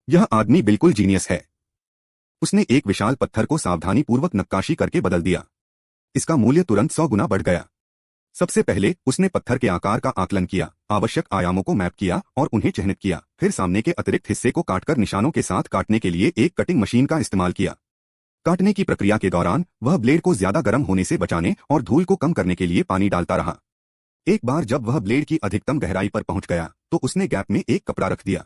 यह आदमी बिल्कुल जीनियस है। उसने एक विशाल पत्थर को सावधानीपूर्वक नक्काशी करके बदल दिया। इसका मूल्य तुरंत 100 गुना बढ़ गया। सबसे पहले उसने पत्थर के आकार का आकलन किया, आवश्यक आयामों को मैप किया और उन्हें चिह्नित किया। फिर सामने के अतिरिक्त हिस्से को काटकर निशानों के साथ काटने के लिए एक कटिंग मशीन का इस्तेमाल किया। काटने की प्रक्रिया के दौरान वह ब्लेड को ज्यादा गर्म होने से बचाने और धूल को कम करने के लिए पानी डालता रहा। एक बार जब वह ब्लेड की अधिकतम गहराई पर पहुंच गया तो उसने गैप में एक कपड़ा रख दिया,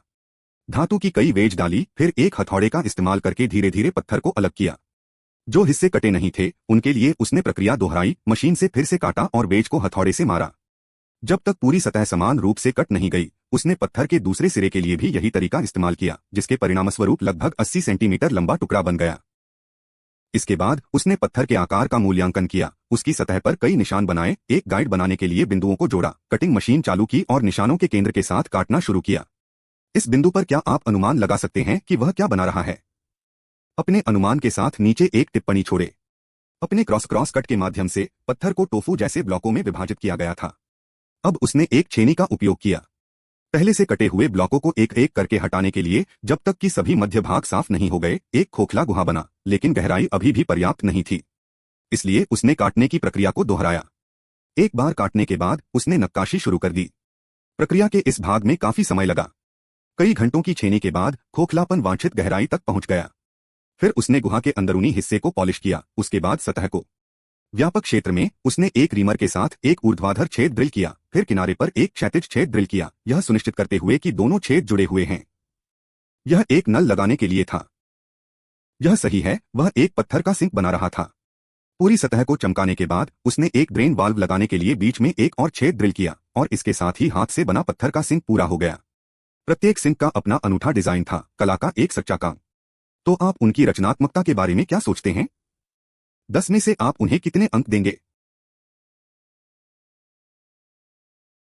धातु की कई वेज डाली, फिर एक हथौड़े का इस्तेमाल करके धीरे धीरे पत्थर को अलग किया। जो हिस्से कटे नहीं थे उनके लिए उसने प्रक्रिया दोहराई, मशीन से फिर से काटा और वेज को हथौड़े से मारा। जब तक पूरी सतह समान रूप से कट नहीं गई, उसने पत्थर के दूसरे सिरे के लिए भी यही तरीका इस्तेमाल किया, जिसके परिणामस्वरूप लगभग 80 सेंटीमीटर लंबा टुकड़ा बन गया। इसके बाद उसने पत्थर के आकार का मूल्यांकन किया, उसकी सतह पर कई निशान बनाए, एक गाइड बनाने के लिए बिंदुओं को जोड़ा, कटिंग मशीन चालू की और निशानों के केंद्र के साथ काटना शुरू किया। इस बिंदु पर क्या आप अनुमान लगा सकते हैं कि वह क्या बना रहा है? अपने अनुमान के साथ नीचे एक टिप्पणी छोड़े। अपने क्रॉस कट के माध्यम से पत्थर को टोफू जैसे ब्लॉकों में विभाजित किया गया था। अब उसने एक छेनी का उपयोग किया, पहले से कटे हुए ब्लॉकों को एक एक करके हटाने के लिए, जब तक कि सभी मध्य भाग साफ नहीं हो गए। एक खोखला गुहा बना, लेकिन गहराई अभी भी पर्याप्त नहीं थी, इसलिए उसने काटने की प्रक्रिया को दोहराया। एक बार काटने के बाद उसने नक्काशी शुरू कर दी। प्रक्रिया के इस भाग में काफी समय लगा। कई घंटों की छेनी के बाद खोखलापन वांछित गहराई तक पहुंच गया। फिर उसने गुहा के अंदरूनी हिस्से को पॉलिश किया, उसके बाद सतह को। व्यापक क्षेत्र में उसने एक रीमर के साथ एक ऊर्ध्वाधर छेद ड्रिल किया, फिर किनारे पर एक क्षैतिज छेद ड्रिल किया, यह सुनिश्चित करते हुए कि दोनों छेद जुड़े हुए हैं। यह एक नल लगाने के लिए था। यह सही है, वह एक पत्थर का सिंक बना रहा था। पूरी सतह को चमकाने के बाद उसने एक ड्रेन वाल्व लगाने के लिए बीच में एक और छेद ड्रिल किया और इसके साथ ही हाथ से बना पत्थर का सिंक पूरा हो गया। प्रत्येक सिंक का अपना अनूठा डिजाइन था, कला का एक सच्चा काम। तो आप उनकी रचनात्मकता के बारे में क्या सोचते हैं? 10 में से आप उन्हें कितने अंक देंगे?